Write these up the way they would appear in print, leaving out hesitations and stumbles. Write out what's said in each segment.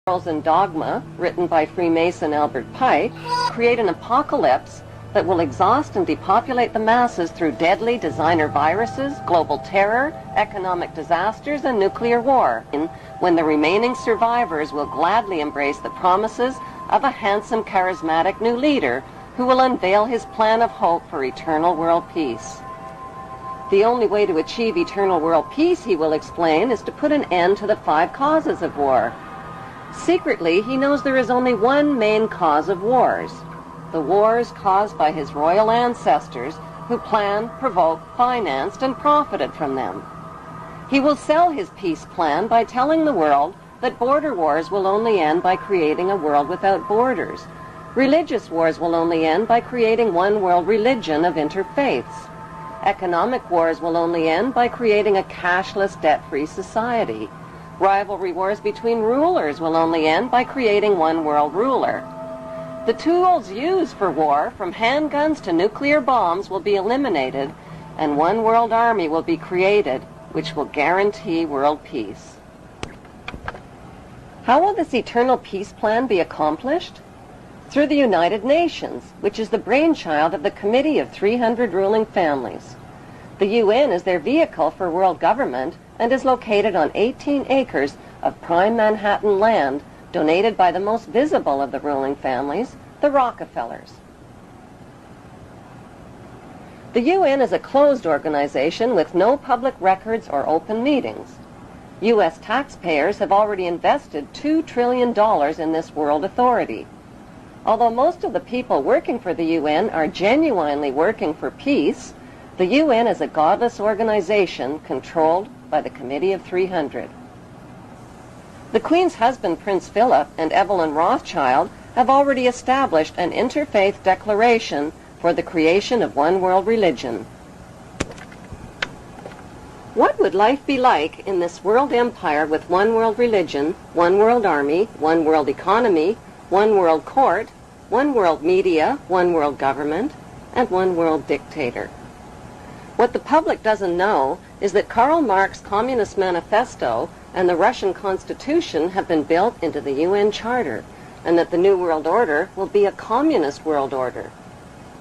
Morals and Dogma, written by Freemason Albert Pike, create an apocalypse that will exhaust and depopulate the masses through deadly designer viruses, global terror, economic disasters, and nuclear war, when the remaining survivors will gladly embrace the promises of a handsome, charismatic new leader who will unveil his plan of hope for eternal world peace. The only way to achieve eternal world peace, he will explain, is to put an end to the 5 causes of war. Secretly, he knows there is only one main cause of wars: the wars caused by his royal ancestors who planned, provoked, financed, and profited from them. He will sell his peace plan by telling the world that border wars will only end by creating a world without borders. Religious wars will only end by creating one world religion of interfaiths. Economic wars will only end by creating a cashless, debt-free society. Rivalry wars between rulers will only end by creating one world ruler. The tools used for war, from handguns to nuclear bombs, will be eliminated, and one world army will be created, which will guarantee world peace. How will this eternal peace plan be accomplished? Through the United Nations, which is the brainchild of the Committee of 300 Ruling Families. The UN is their vehicle for world government and is located on 18 acres of prime Manhattan land donated by the most visible of the ruling families, the Rockefellers. The UN is a closed organization with no public records or open meetings. U.S. taxpayers have already invested $2 trillion in this world authority. Although most of the people working for the UN are genuinely working for peace, the UN is a godless organization controlled by the Committee of 300. The Queen's husband, Prince Philip, and Evelyn Rothschild have already established an interfaith declaration for the creation of one world religion. What would life be like in this world empire with one world religion, one world army, one world economy, one world court, one world media, one world government, and one world dictator? What the public doesn't know is that Karl Marx's Communist Manifesto and the Russian Constitution have been built into the UN Charter, and that the New World Order will be a communist world order.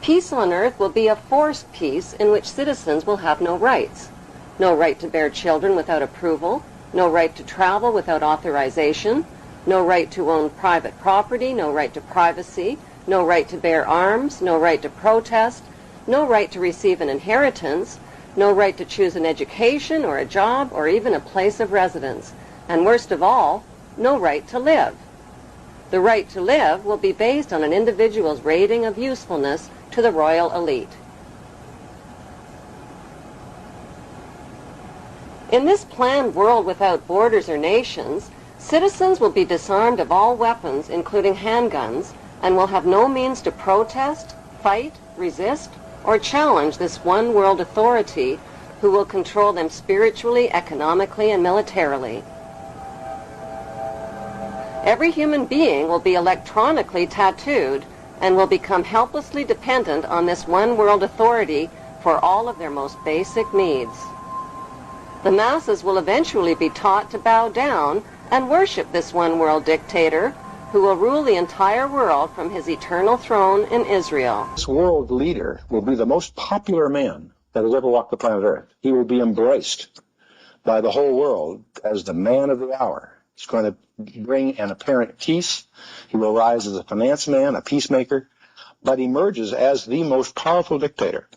Peace on earth will be a forced peace in which citizens will have no rights. No right to bear children without approval, no right to travel without authorization, no right to own private property, no right to privacy, no right to bear arms, no right to protest, no right to receive an inheritance, no right to choose an education or a job or even a place of residence, and worst of all, no right to live. The right to live will be based on an individual's rating of usefulness to the royal elite. In this planned world without borders or nations, citizens will be disarmed of all weapons, including handguns, and will have no means to protest, fight, resist, or challenge this one world authority who will control them spiritually, economically, and militarily. Every human being will be electronically tattooed and will become helplessly dependent on this one world authority for all of their most basic needs. The masses will eventually be taught to bow down and worship this one world dictator who will rule the entire world from his eternal throne in Israel. This world leader will be the most popular man that has ever walked the planet Earth. He will be embraced by the whole world as the man of the hour. He's going to bring an apparent peace. He will rise as a finance man, a peacemaker, but emerges as the most powerful dictator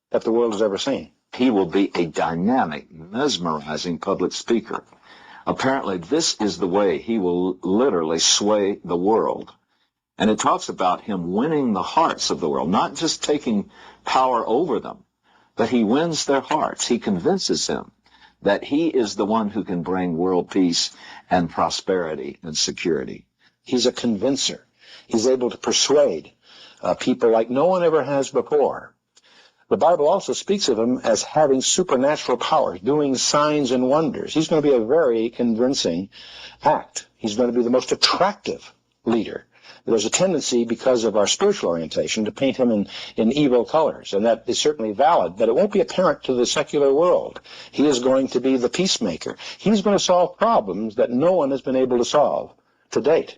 that the world has ever seen. He will be a dynamic, mesmerizing public speaker. Apparently, this is the way he will literally sway the world. And it talks about him winning the hearts of the world, not just taking power over them, but he wins their hearts. He convinces them that he is the one who can bring world peace and prosperity and security. He's a convincer. He's able to persuade people like no one ever has before. The Bible also speaks of him as having supernatural powers, doing signs and wonders. He's going to be a very convincing act. He's going to be the most attractive leader. There's a tendency, because of our spiritual orientation, to paint him in evil colors, and that is certainly valid, but it won't be apparent to the secular world. He is going to be the peacemaker. He's going to solve problems that no one has been able to solve to date,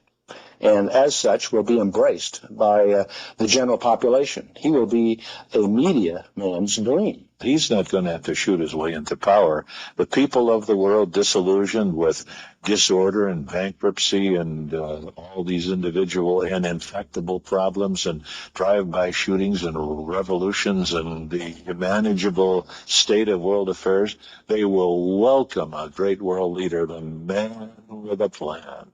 and as such will be embraced by the general population. He will be a media man's dream. He's not going to have to shoot his way into power. The people of the world, disillusioned with disorder and bankruptcy and all these individual and infectable problems and drive-by shootings and revolutions and the manageable state of world affairs, they will welcome a great world leader, the man with a plan.